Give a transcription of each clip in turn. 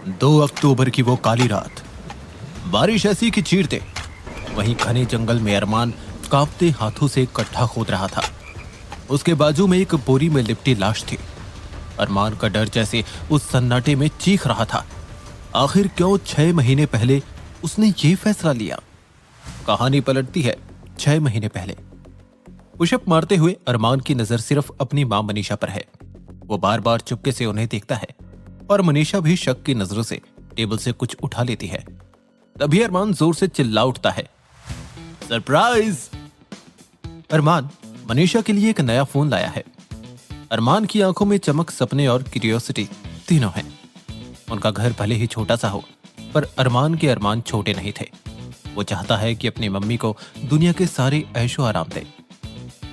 2 अक्टूबर की वो काली रात, बारिश ऐसी कि चीरते वहीं घने जंगल में अरमान कांपते हाथों से गड्ढा खोद रहा था। उसके बाजू में एक बोरी में लिपटी लाश थी। अरमान का डर जैसे उस सन्नाटे में चीख रहा था। आखिर क्यों 6 महीने पहले उसने ये फैसला लिया? कहानी पलटती है 6 महीने पहले। पुशअप मारते हुए अरमान की नजर सिर्फ अपनी मां मनीषा पर है। वो बार बार चुपके से उन्हें देखता है और मनीषा भी शक की नजरों से टेबल से कुछ उठा लेती है। तभी अरमान जोर से चिल्ला उठता है, सरप्राइज! अरमान मनीषा के लिए एक नया फोन लाया है। अरमान की आंखों में चमक, सपने और क्यूरियोसिटी तीनों हैं। उनका घर भले ही छोटा सा हो, पर अरमान के अरमान छोटे नहीं थे। वो चाहता है कि अपनी मम्मी को दुनिया के सारे ऐशो आराम दे।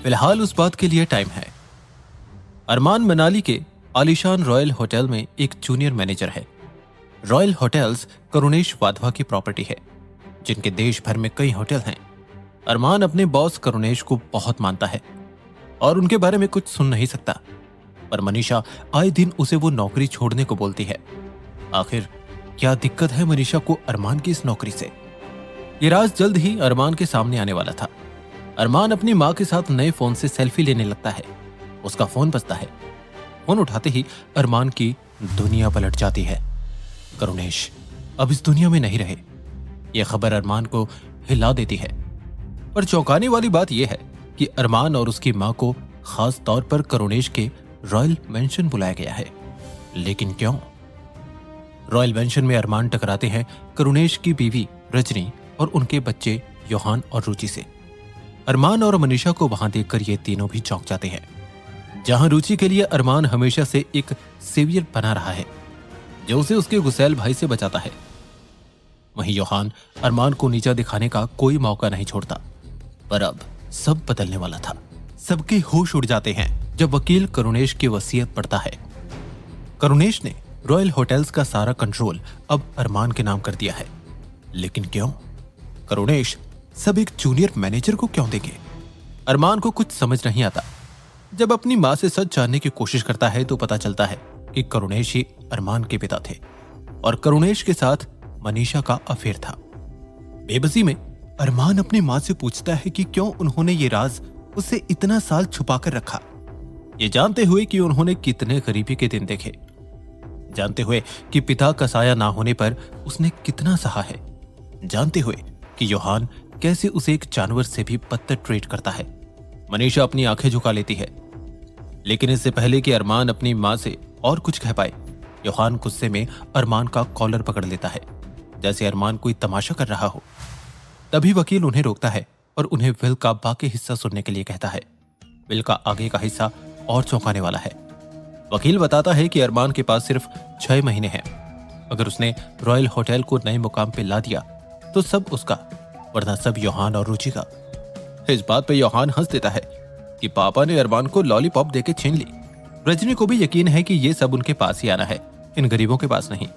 फिलहाल उस बात के लिए टाइम है। अरमान मनाली के आलीशान रॉयल होटल में एक जूनियर मैनेजर है। रॉयल होटल्स करुणेश वाधवा की प्रॉपर्टी है, जिनके देश भर में कई होटल हैं। अरमान अपने बॉस करुणेश को बहुत मानता है और उनके बारे में कुछ सुन नहीं सकता, पर मनीषा आए दिन उसे वो नौकरी छोड़ने को बोलती है। आखिर क्या दिक्कत है मनीषा को अरमान की इस नौकरी से? ये राज जल्द ही अरमान के सामने आने वाला था। अरमान अपनी मां के साथ नए फोन से सेल्फी लेने लगता है। उसका फोन बजता है। फोन उठाते ही अरमान की दुनिया पलट जाती है। करुणेश अब इस दुनिया में नहीं रहे। यह खबर अरमान को हिला देती है। पर चौंकाने वाली बात यह है कि अरमान और उसकी मां को खास तौर पर करुणेश के रॉयल मेंशन बुलाया गया है। लेकिन क्यों? रॉयल मेंशन में अरमान टकराते हैं करुणेश की बीवी रजनी और उनके बच्चे योहान और रुचि से। अरमान और मनीषा को वहां देखकर ये तीनों भी चौंक जाते हैं। जहां रुचि के लिए अरमान हमेशा से एक सेवियर बना रहा है, जो उसे उसके गुस्सैल भाई से बचाता है, वहीं योहान अरमान को नीचा दिखाने का कोई मौका नहीं छोड़ता। पर अब सब बदलने वाला था। सबके होश उड़ जाते हैं जब वकील करुणेश की वसीयत पढ़ता है। करुणेश ने रॉयल होटल्स का सारा कंट्रोल अब अरमान के नाम कर दिया है। लेकिन क्यों? करुणेश सब एक जूनियर मैनेजर को क्यों देंगे? अरमान को कुछ समझ नहीं आता। जब अपनी मां से सच जानने की कोशिश करता है तो पता चलता है कि करुणेश ही अरमान के पिता थे और करुणेश के साथ मनीषा का अफेयर था। बेबसी में अरमान अपनी मां से पूछता है कि क्यों उन्होंने ये राज उससे इतना साल छुपा कर रखा, ये जानते हुए कि उन्होंने कितने गरीबी के दिन देखे, जानते हुए कि पिता का साया ना होने पर उसने कितना सहा है, जानते हुए कि योहान कैसे उसे एक जानवर से भी बदतर ट्रीट करता है। मनीषा अपनी आंखें झुका लेती है। लेकिन इससे पहले कि अरमान अपनी मां से और कुछ कह पाए, योहान गुस्से में अरमान का कॉलर पकड़ लेता है, जैसे अरमान कोई तमाशा कर रहा हो। तभी वकील उन्हें रोकता है और उन्हें विल का बाकी हिस्सा सुनने के लिए कहता है। विल का आगे का हिस्सा और चौंकाने वाला है। वकील बताता है कि अरमान के पास सिर्फ 6 महीने हैं। अगर उसने रॉयल होटल को नए मुकाम पे ला दिया तो सब उसका, वरना सब योहान और रुचि का। इस बात पे योहान हंस देता है कि पापा ने अरमान को लॉलीपॉप देके छीन ली। रजनी को भी यकीन है कि ये सब उनके पास ही आना है, इन गरीबों के पास नहीं।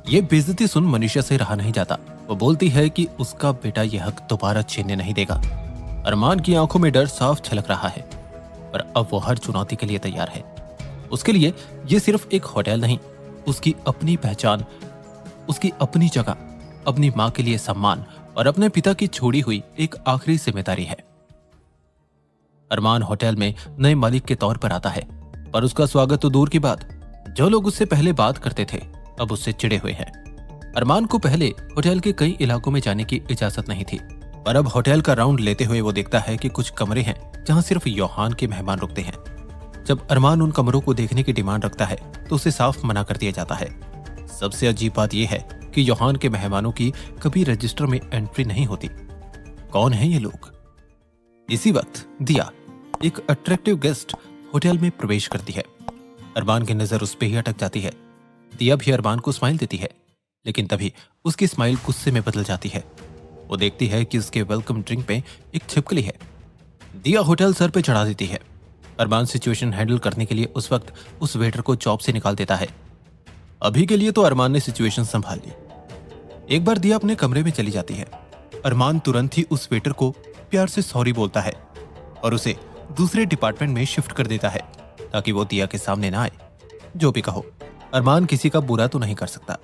ये बेइज्जती सुन मनीषा से रहा नहीं जाता। वो बोलती है कि उसका बेटा यह हक दोबारा छीनने नहीं देगा। अरमान की आंखों में डर साफ झलक रहा है, पर अब वो हर चुनौती के लिए तैयार है। उसके लिए ये सिर्फ एक होटल नहीं, उसकी अपनी पहचान, उसकी अपनी जगह, अपनी मां के लिए सम्मान और अपने पिता की छोड़ी हुई एक आखिरी जिम्मेदारी है। अरमान होटल में नए मालिक के तौर पर आता है, पर उसका स्वागत तो दूर की बात, जो लोग उससे पहले बात करते थे अब उससे चिढ़े हुए हैं। अरमान को पहले होटल के कई इलाकों में जाने की इजाजत नहीं थी, पर अब होटल का राउंड लेते हुए वो देखता है कि कुछ कमरे हैं जहां सिर्फ योहान के मेहमान रुकते हैं। जब अरमान उन कमरों को देखने की डिमांड रखता है तो उसे साफ मना कर दिया जाता है। सबसे अजीब बात यह है कि योहान के मेहमानों की कभी रजिस्टर में एंट्री नहीं होती। कौन है ये लोग? इसी वक्त दिया, एक अट्रैक्टिव गेस्ट, होटल में प्रवेश करती है। अरमान की नजर उस पर ही अटक जाती है। दिया भी अरमान को स्माइल देती है, लेकिन तभी उसकी स्माइल गुस्से में बदल जाती है। वो देखती है कि उसके वेलकम ड्रिंक पे एक छिपकली है। दिया होटल सर पे चढ़ा देती है। अरमान सिचुएशन हैंडल करने के लिए उस वक्त उस वेटर को जॉब से निकाल देता है। अभी के लिए तो अरमान ने सिचुएशन संभाल ली। एक बार दिया अपने कमरे में चली जाती है। अरमान तुरंत ही उस वेटर को प्यार से सॉरी बोलता है और उसे दूसरे डिपार्टमेंट में शिफ्ट कर देता है ताकि वो दिया के सामने ना आए। जो भी कहो, अरमान किसी का बुरा तो नहीं कर सकता।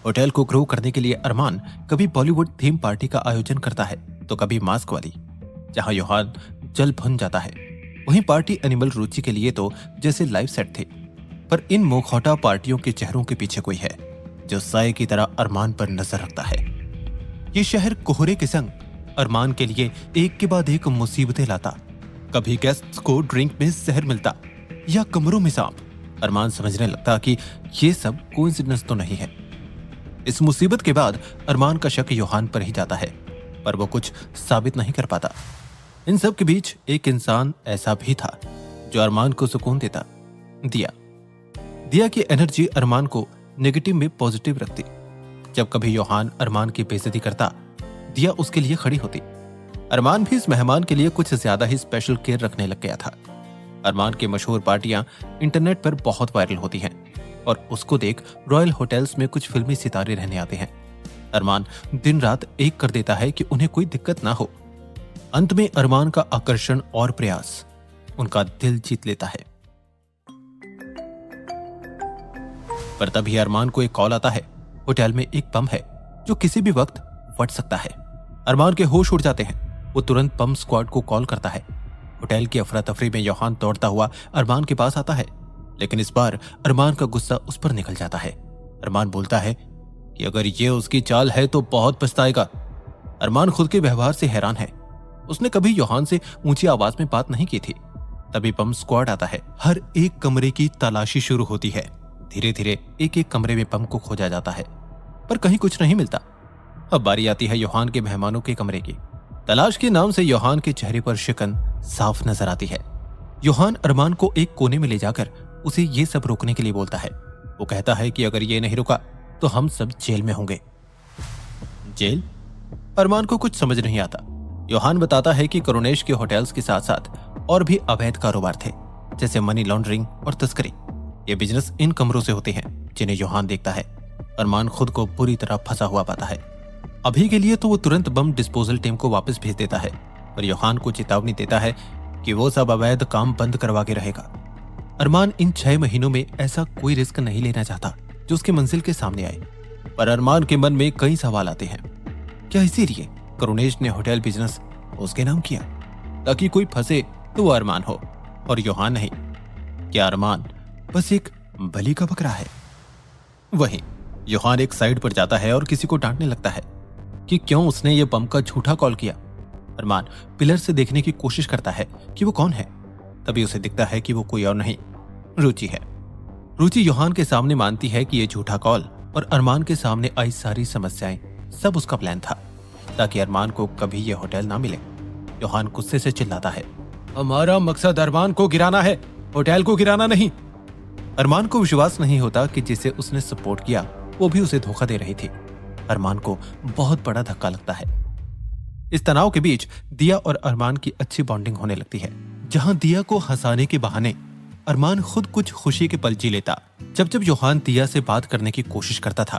होटल को ग्रो करने के लिए अरमान कभी बॉलीवुड थीम पार्टी का आयोजन करता है तो कभी मास्क वाली, जहां योहान जल भुन जाता है। वहीं पार्टी एनिमल रुचि के लिए तो जैसे लाइव सेट थे, पर इन मुखौटा पार्टियों के चेहरों के पीछे कोई है जो साए की तरह अरमान पर नजर रखता है। ये शहर कोहरे के संग अरमान के लिए एक के बाद एक मुसीबतें लाता। कभी गेस्ट्स को ड्रिंक में जहर मिलता या कमरों में सांप। अरमान समझने लगता कि ये सब कोइंसिडेंस तो नहीं है। इस मुसीबत के बाद अरमान का शक योहान पर ही जाता है, पर वो कुछ साबित नहीं कर पाता। इन सब के बीच एक इंसान ऐसा भी था जो अरमान को सुकून देता, दिया। दिया की एनर्जी अरमान को नेगेटिव में पॉजिटिव रखती। जब कभी योहान अरमान की बेइज्जती करता, दिया उसके लिए खड़ी होती। अरमान भी इस मेहमान के लिए कुछ ज्यादा ही स्पेशल केयर रखने लग गया था। अरमान की मशहूर पार्टियां इंटरनेट पर बहुत वायरल होती हैं और उसको देख रॉयल होटल्स में कुछ फिल्मी सितारे रहने आते हैं। अरमान दिन रात एक कर देता है कि उन्हें कोई दिक्कत ना हो। अंत में अरमान का आकर्षण और प्रयास उनका दिल जीत लेता है। पर तभी अरमान को एक कॉल आता है। होटल में एक बम है जो किसी भी वक्त फट सकता है। अरमान के होश उड़ जाते हैं। वो तुरंत बम स्क्वाड को कॉल करता है। होटल की अफरा तफरी में योहान दौड़ता हुआ अरमान के पास आता है, लेकिन इस बार अरमान का गुस्सा उस पर निकल जाता है। अरमान बोलता है कि अगर ये उसकी चाल है तो बहुत पछताएगा। अरमान खुद के व्यवहार से हैरान है। उसने कभी योहान से ऊंची आवाज में बात नहीं की थी। तभी बम स्क्वाड आता है। हर एक कमरे की तलाशी शुरू होती है। धीरे धीरे एक एक कमरे में बम को खोजा जाता है, पर कहीं कुछ नहीं मिलता। अब बारी आती है योहान के मेहमानों के कमरे की। तलाश के नाम से योहान के चेहरे पर शिकन साफ नजर आती है। योहान अरमान को एक कोने में ले जाकर उसे ये सब रोकने के लिए बोलता है। वो कहता है कि अगर ये नहीं रुका तो हम सब जेल में होंगे। जेल? अरमान को कुछ समझ नहीं आता। योहान बताता है कि करुणेश के होटल्स के साथ साथ और भी अवैध कारोबार थे, जैसे मनी लॉन्ड्रिंग और तस्करी। ये बिजनेस इन कमरों से होते हैं जिन्हें योहान देखता है। अरमान खुद को पूरी तरह फंसा हुआ पाता है। अभी के लिए तो वो तुरंत बम डिस्पोजल टीम को वापस भेज देता है, पर योहान को चेतावनी देता है कि वो सब अवैध काम बंद करवा के रहेगा। अरमान इन 6 महीनों में ऐसा कोई रिस्क नहीं लेना चाहता जो उसके मंजिल के सामने आए, पर अरमान के मन में कई सवाल आते हैं। क्या इसीलिए करुणेश ने होटल बिजनेस उसके नाम किया, ताकि कोई फंसे तो वो अरमान हो और योहान नहीं? क्या अरमान बस एक बलि का बकरा है? वहीं योहान एक साइड पर जाता है और किसी को डांटने लगता है कि क्यों उसने ये बम का झूठा कॉल किया। अरमान पिलर से देखने की कोशिश करता है कि वो कौन है। तभी उसे दिखता है कि वो कोई और नहीं, रुचि है। रुचि योहान के सामने मानती है कि ये झूठा कॉल और अरमान के सामने आई सारी समस्याएं सब उसका प्लान था, ताकि अरमान को कभी ये होटल ना मिले। योहान गुस्से से चिल्लाता है, हमारा मकसद अरमान को गिराना है, होटल को गिराना नहीं। अरमान को विश्वास नहीं होता कि जिसे उसने सपोर्ट किया वो भी उसे धोखा दे रही थी। अरमान को बहुत बड़ा धक्का लगता है। इस तनाव के बीच दिया और अरमान की अच्छी बॉन्डिंग होने लगती है, जहां दिया को हंसाने के बहाने अरमान खुद कुछ खुशी के पल जी लेता। जब जब योहान दिया से बात करने की कोशिश करता था,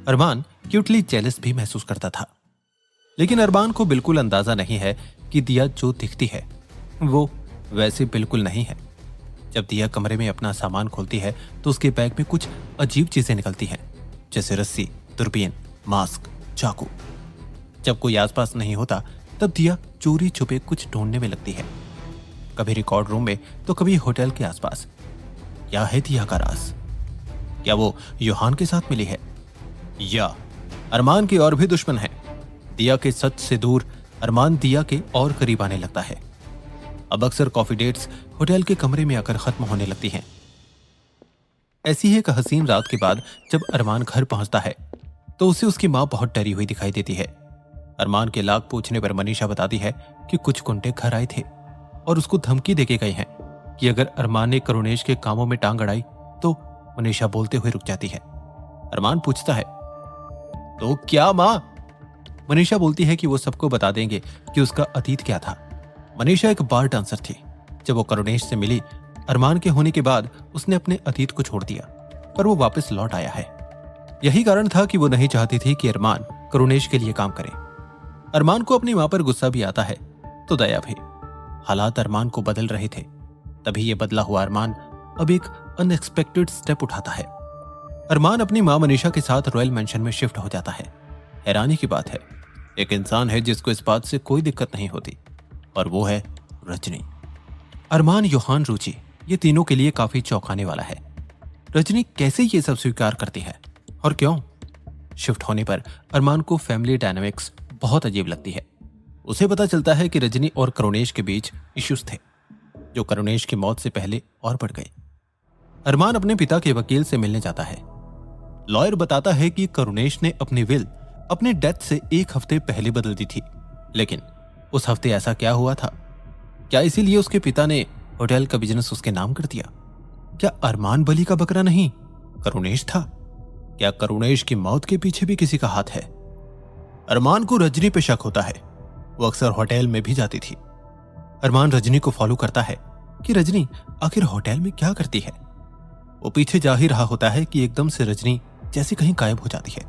अरमान क्यूटली जेलस भी महसूस करता था। लेकिन अरमान को बिल्कुल अंदाजा नहीं है कि दिया जो दिखती है वो वैसे बिल्कुल नहीं है। जब दिया कमरे में अपना सामान खोलती है तो उसके बैग में कुछ अजीब चीजें निकलती हैं, जैसे रस्सी, दूरबीन, मास्क, चाकू। जब कोई आसपास नहीं होता तब दिया चोरी छुपे कुछ ढूंढने में लगती है, कभी रिकॉर्ड रूम में तो कभी होटल के आसपास। क्या है दिया का राज? क्या वो योहान के साथ मिली है, या अरमान के और भी दुश्मन है? दिया के सच से दूर अरमान दिया के और करीब आने लगता है। अब अक्सर कॉफी डेट्स होटल के कमरे में आकर खत्म होने लगती हैं। ऐसी ही एक हसीन रात के बाद जब अरमान घर पहुंचता है तो उसे उसकी मां बहुत डरी हुई दिखाई देती है। अरमान के लाख पूछने पर मनीषा बताती है कि कुछ गुंडे घर आए थे और उसको धमकी देके गए हैं कि अगर अरमान ने करुणेश के कामों में टांग अड़ाई तो। मनीषा बोलते हुए रुक जाती है। अरमान पूछता है, तो क्या मां? मनीषा बोलती है कि वो सबको बता देंगे कि उसका अतीत क्या था। मनीषा एक बार डांसर थी। जब वो करुणेश से मिली, अरमान के होने के बाद उसने अपने अतीत को छोड़ दिया, पर वो वापस लौट आया है। यही कारण था कि वो नहीं चाहती थी कि अरमान करुणेश के लिए काम करे। अरमान को अपनी मां पर गुस्सा भी आता है तो दया भी। हालात अरमान को बदल रहे थे। तभी ये बदला हुआ अरमान अब एक अनएक्सपेक्टेड स्टेप उठाता है। अरमान अपनी मां मनीषा के साथ रॉयल मेंशन में शिफ्ट हो जाता है। हैरानी की बात है, एक इंसान है जिसको इस बात से कोई दिक्कत नहीं होती, और वो है रजनी। अरमान, योहान, रुचि, ये तीनों के लिए काफी चौंकाने वाला है। रजनी कैसे ये सब स्वीकार करती है और क्यों? शिफ्ट होने पर अरमान को फैमिली डायनामिक्स बहुत अजीब लगती है। उसे पता चलता है कि रजनी और करुणेश के बीच इश्यूज थे, जो करुणेश की मौत से पहले और बढ़ गए। अरमान अपने पिता के वकील से मिलने जाता है। लॉयर बताता है कि करुणेश ने अपनी विल अपने डेथ से 1 हफ्ते पहले बदल दी थी, लेकिन उस हफ्ते ऐसा क्या हुआ था? क्या इसीलिए उसके पिता ने होटल का बिजनेस उसके नाम कर दिया? क्या अरमान बलि का बकरा नहीं, करुणेश था? क्या करुणेश की मौत के पीछे भी किसी का हाथ है? अरमान को रजनी पे शक होता है। वो अक्सर होटल में भी जाती थी। अरमान रजनी को फॉलो करता है कि रजनी आखिर होटल में क्या करती है। वो पीछे जा ही रहा होता है कि एकदम से रजनी जैसे कहीं गायब हो जाती है।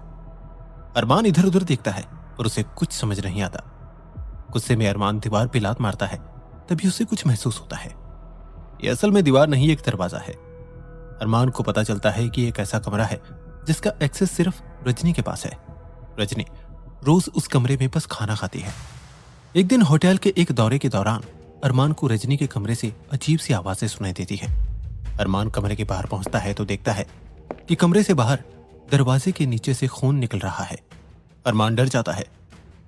अरमान इधर उधर देखता है और उसे कुछ समझ नहीं आता। गुस्से में अरमान दीवार पे लात मारता है, तभी उसे कुछ महसूस होता है। यह असल में दीवार नहीं, एक दरवाजा है। अरमान को पता चलता है कि एक ऐसा कमरा है जिसका एक्सेस सिर्फ रजनी के पास है। रजनी रोज उस कमरे में बस खाना खाती है। एक दिन होटल के एक दौरे के दौरान अरमान को रजनी के कमरे से अजीब सी आवाजें सुनाई देती है। अरमान कमरे के बाहर पहुंचता है तो देखता है कि कमरे से बाहर दरवाजे के नीचे से खून निकल रहा है। अरमान डर जाता है,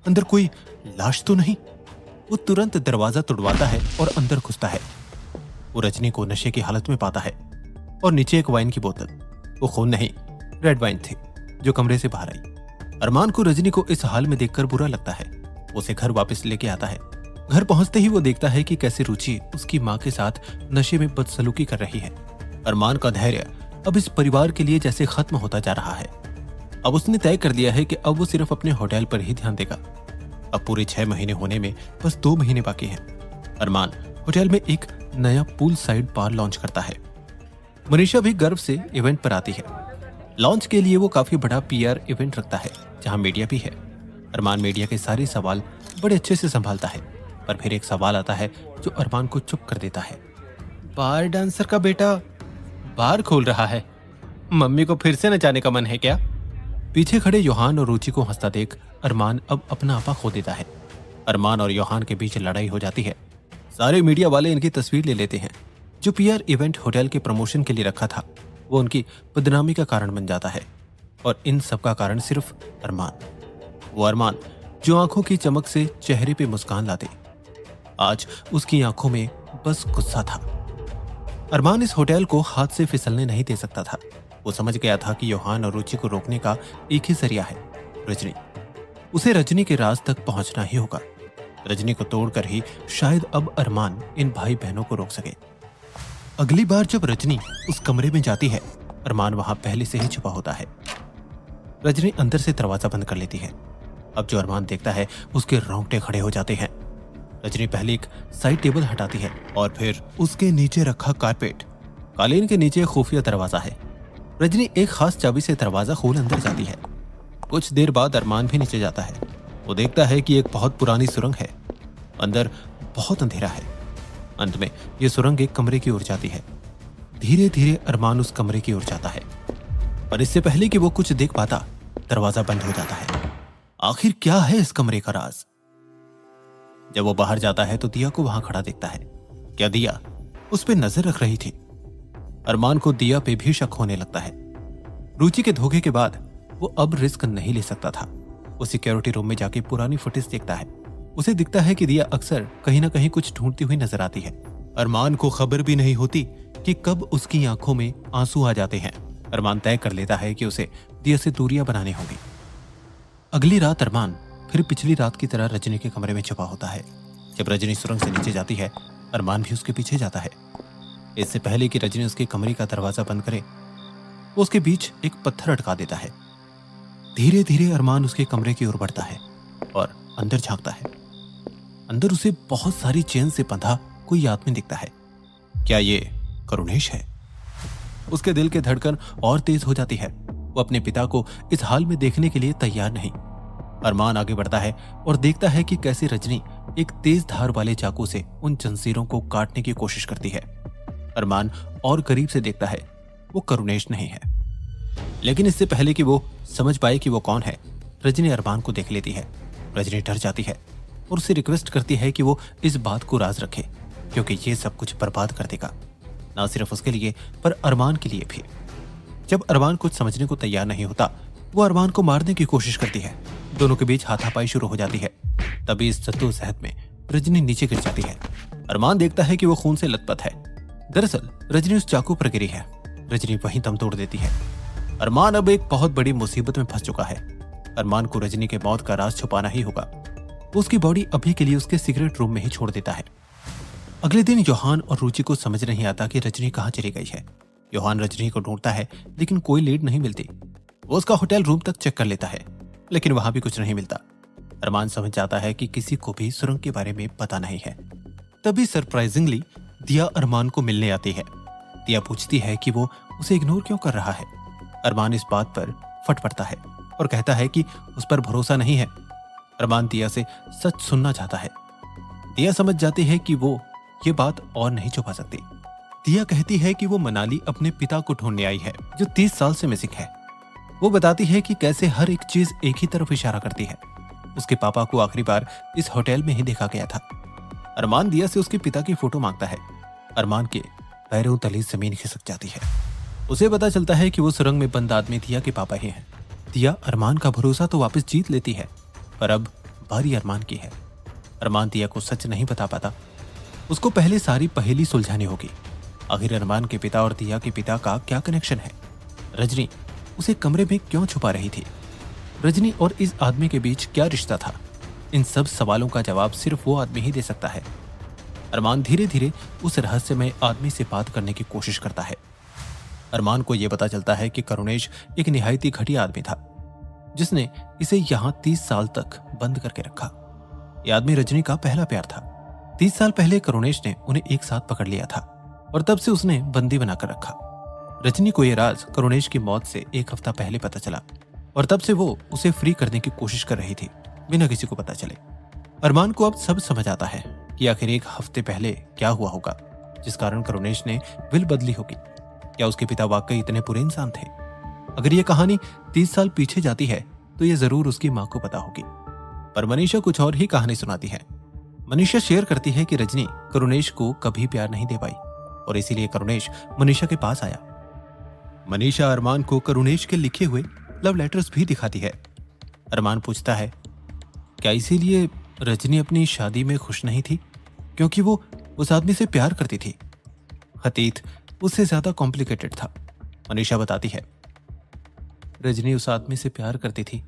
अंदर कोई लाश तो नहीं? वो तुरंत दरवाजा तोड़वाता है और अंदर घुसता है। वो रजनी को नशे की हालत में पाता है और नीचे एक वाइन की बोतल, वो खून नहीं, रेड वाइन थी, जो कमरे से बाहर आई। अरमान को रजनी को इस हाल में देखकर बुरा लगता है। उसे घर वापस लेके आता है। घर पहुंचते ही वो देखता है कि कैसे रुचि उसकी मां के साथ नशे में बदसलूकी कर रही है। अरमान का धैर्य अब इस परिवार के लिए जैसे खत्म होता जा रहा है। अब उसने तय कर लिया है कि अब वो सिर्फ अपने होटल पर ही ध्यान देगा। अब पूरे 6 महीने होने में बस 2 महीने बाकी हैं। अरमान होटल में एक नया पूल साइड बार लॉन्च करता है। मनीषा भी गर्व से इवेंट पर आती है। लॉन्च के लिए वो काफी बड़ा पीआर इवेंट रखता है, जहां मीडिया भी है। अरमान मीडिया के सारे सवाल बड़े अच्छे से संभालता है, पर फिर एक सवाल आता है जो अरमान को चुप कर देता है। बार डांसर का बेटा बार खोल रहा है, मम्मी को फिर से नचाने का मन है क्या? पीछे खड़े योहान और रुचि को हंसता देख अरमान अब अपना आपा खो देता है। अरमान और योहान के बीच लड़ाई हो जाती है। सारे मीडिया वाले इनकी तस्वीर ले लेते हैं। जो पीआर इवेंट होटल के प्रमोशन के लिए रखा था, वो उनकी बदनामी का कारण बन जाता है, और इन सब का कारण सिर्फ अरमान। वो अरमान जो आंखों की चमक से चेहरे पे मुस्कान लाते, आज उसकी आंखों में बस गुस्सा था। अरमान इस होटल को हाथ से फिसलने नहीं दे सकता था। वो समझ गया था कि योहान और रुचि को रोकने का एक ही जरिया है, रजनी। उसे रजनी के राज तक पहुंचना ही होगा। रजनी को तोड़कर ही शायद अब अरमान इन भाई बहनों को रोक सके। अगली बार जब रजनी उस कमरे में जाती है, अरमान वहां पहले से ही छुपा होता है। रजनी अंदर से दरवाजा बंद कर लेती है। अब जो अरमान देखता है उसके रोंगटे खड़े हो जाते हैं। रजनी पहले एक साइड टेबल हटाती है और फिर उसके नीचे रखा कारपेट, कालीन के नीचे खुफिया दरवाजा है। रजनी एक खास चाबी से दरवाजा खोल अंदर जाती है। कुछ देर बाद अरमान भी नीचे जाता है। वो देखता है कि एक बहुत पुरानी सुरंग है, अंदर बहुत अंधेरा है। अंत में ये सुरंग एक कमरे की ओर जाती है। धीरे धीरे अरमान उस कमरे की ओर जाता है, पर इससे पहले कि वो कुछ देख पाता, दरवाजा बंद हो जाता है। आखिर क्या है इस कमरे का राज? जब वो बाहर जाता है तो दिया को वहां खड़ा देखता है। क्या दिया उस पर नजर रख रही थी? अरमान को दिया पे भी शक होने लगता है। रुचि के धोखे के बाद वो अब रिस्क नहीं ले सकता था। वो सिक्योरिटी रूम में जाके पुरानी फुटेज देखता है। उसे दिखता है कि दिया अक्सर कहीं ना कहीं कुछ ढूंढती हुई नजर आती है। अरमान को खबर भी नहीं होती कि कब उसकी आंखों में आंसू आ जाते हैं। अरमान तय कर लेता है कि उसे दिया से दूरियां बनानी होगी। अगली रात अरमान फिर पिछली रात की तरह रजनी के कमरे में छुपा होता है। जब रजनी सुरंग से नीचे जाती है, अरमान भी उसके पीछे जाता है। इससे पहले कि रजनी उसके कमरे का दरवाजा बंद करे, वो उसके बीच एक पत्थर अटका देता है। धीरे धीरे अरमान उसके कमरे की ओर बढ़ता है और अंदर झांकता है। अंदर उसे बहुत सारी चेन से बंधा कोई आदमी दिखता है। क्या ये करुणेश है? उसके दिल की धड़कन और तेज हो जाती है। वो अपने पिता को इस हाल में देखने के लिए तैयार नहीं। अरमान आगे बढ़ता है और देखता है कि कैसे रजनी एक तेज धार वाले चाकू से उन जंजीरों को काटने की कोशिश करती है। अरमान और करीब से देखता है, वो करुणेश नहीं है। लेकिन इससे पहले कि वो समझ पाए कि वो कौन है, रजनी अरमान को देख लेती है। रजनी डर जाती है और उससे रिक्वेस्ट करती है कि वो इस बात को राज रखे, क्योंकि ये सब कुछ बर्बाद कर देगा, ना सिर्फ उसके लिए पर अरमान के लिए भी। जब अरमान कुछ समझने को तैयार नहीं होता, वो अरमान को मारने की कोशिश करती है। दोनों के बीच हाथापाई शुरू हो जाती है। तभी इस जद्दोजहद में रजनी नीचे गिर जाती है। अरमान देखता है कि वो खून से लथपथ है। दरअसल रजनी उस चाकू पर गिरी है। रजनी वहीं दम तोड़ देती है। अरमान अब एक बहुत बड़ी मुसीबत में फंस चुका है। अरमान को रजनी के मौत का राज छुपाना ही होगा। वो उसकी बॉडी अभी के लिए उसके सिगरेट रूम में ही छोड़ देता है। अगले दिन योहान और रुचि को समझ नहीं आता कि रजनी कहाँ चली गई है। योहान रजनी को ढूंढता है, लेकिन कोई लीड नहीं मिलती। वो उसका होटल रूम तक चेक कर लेता है, लेकिन वहां भी कुछ नहीं मिलता। अरमान समझ जाता है कि किसी को भी सुरंग के बारे में पता नहीं है। तभी सरप्राइजिंगली दिया अरमान को मिलने आती है। दिया पूछती है कि वो उसे इग्नोर क्यों कर रहा है। अरमान इस बात पर फट पड़ता है और कहता है कि उस पर भरोसा नहीं है। अरमान दिया से सच सुनना चाहता है। दिया समझ जाती है कि वो ये बात और नहीं छुपा सकती। दिया कहती है कि वो मनाली अपने पिता को ढूंढने आई है, जो 30 साल से मिसिंग है। वो बताती है कि कैसे हर एक चीज एक ही तरफ इशारा करती है। उसके पापा को आखिरी बार इस होटल में ही देखा गया था। अरमान दिया से उसके पिता की फोटो मांगता है। अरमान के पैरों तले जमीन खिसक जाती है। उसे पता चलता है कि वो सुरंग में बंद आदमी दिया के पापा ही हैं। दिया अरमान का भरोसा तो वापस जीत लेती है, पर अब बारी अरमान की है। अरमान दिया को सच नहीं बता पाता। उसको पहले सारी पहेली सुलझानी होगी। आखिर अरमान के पिता और दिया के पिता का क्या कनेक्शन है? रजनी उसे कमरे में क्यों छुपा रही थी? रजनी और इस आदमी के बीच क्या रिश्ता था? इन सब सवालों का जवाब सिर्फ वो आदमी ही दे सकता है। अरमान धीरे धीरे उस रहस्यमय आदमी से बात करने की कोशिश करता है। अरमान को यह पता चलता है कि करुणेश एक निहायती घटिया आदमी था, जिसने इसे यहाँ 30 साल तक बंद करके रखा। यह आदमी रजनी का पहला प्यार था। 30 साल पहले करुणेश ने उन्हें एक साथ पकड़ लिया था और तब से उसने बंदी बनाकर रखा। रजनी को यह राज करुणेश की मौत से एक हफ्ता पहले पता चला और तब से वो उसे फ्री करने की कोशिश कर रही थी, बिना किसी को पता चले। अरमान को अब सब समझ आता है कि आखिर एक हफ्ते पहले क्या हुआ होगा, जिस कारण करुणेश ने विल बदली होगी। क्या उसके पिता वाकई इतने बुरे इंसान थे? अगर ये कहानी 30 साल पीछे जाती है तो ये जरूर उसकी माँ को पता होगी। पर मनीषा कुछ और ही कहानी सुनाती है। मनीषा शेयर करती है कि रजनी करुणेश को कभी प्यार नहीं दे पाई और इसीलिए करुणेश मनीषा के पास आया। मनीषा अरमान को करुणेश के लिखे हुए लव लेटर्स भी दिखाती है। अरमान पूछता है, क्या इसीलिए रजनी अपनी शादी में खुश नहीं थी, क्योंकि वो उस आदमी से प्यार करती थी? अतीत उससे ज्यादा कॉम्प्लिकेटेड था। मनीषा बताती है, रजनी उस आदमी से प्यार करती थी,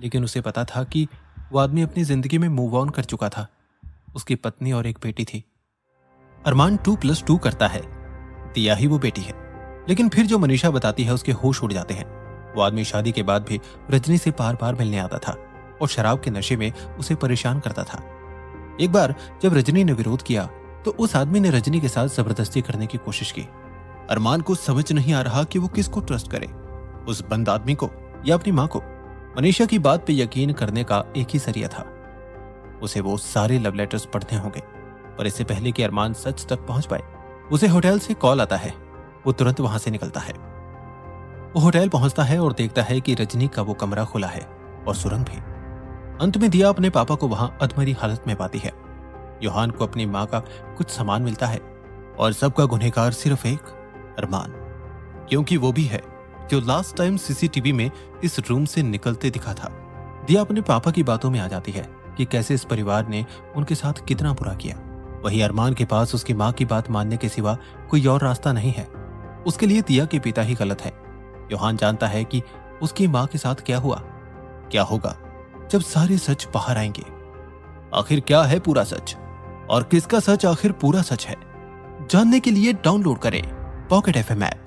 लेकिन उसे पता था कि वो आदमी अपनी जिंदगी में मूव ऑन कर चुका था। उसकी पत्नी और एक बेटी थी। अरमान 2+2 करता है, दिया ही वो बेटी है। लेकिन फिर जो मनीषा बताती है उसके होश उड़ जाते हैं। वो आदमी शादी के बाद भी रजनी से बार बार मिलने आता था और शराब के नशे में उसे परेशान करता था। एक बार जब रजनी ने विरोध किया तो उस आदमी ने रजनी के साथ जबरदस्ती करने की कोशिश की। अरमान को समझ नहीं आ रहा कि वो किसको ट्रस्ट करे, उस बंद आदमी को या अपनी माँ को। मनीषा की बात पे यकीन करने का एक ही जरिया था, उसे वो सारे लव लेटर्स पढ़ने होंगे। और इससे पहले कि अरमान सच तक पहुंच पाए, उसे होटल से कॉल आता है। वो तुरंत वहां से निकलता है। वो होटल पहुंचता है और देखता है कि रजनी का वो कमरा खुला है और सुरंग भी। अंत में दिया अपने पापा को वहां अधमरी हालत में पाती है। योहान को अपनी माँ का कुछ सामान मिलता है और सबका गुनहगार सिर्फ एक अरमान, क्योंकि वो भी है जो लास्ट टाइम सीसीटीवी में इस रूम से निकलते दिखा था। दिया अपने पापा की बातों में आ जाती है कि कैसे इस परिवार ने उनके साथ कितना बुरा किया। वहीं अरमान के पास उसकी माँ की बात मानने के सिवा कोई और रास्ता नहीं है। उसके लिए दिया के पिता ही गलत है। योहान जानता है कि उसकी माँ के साथ क्या हुआ, क्या होगा जब सारे सच बाहर आएंगे। आखिर क्या है पूरा सच और किसका सच आखिर पूरा सच है, जानने के लिए डाउनलोड करें पॉकेट FM ऐप।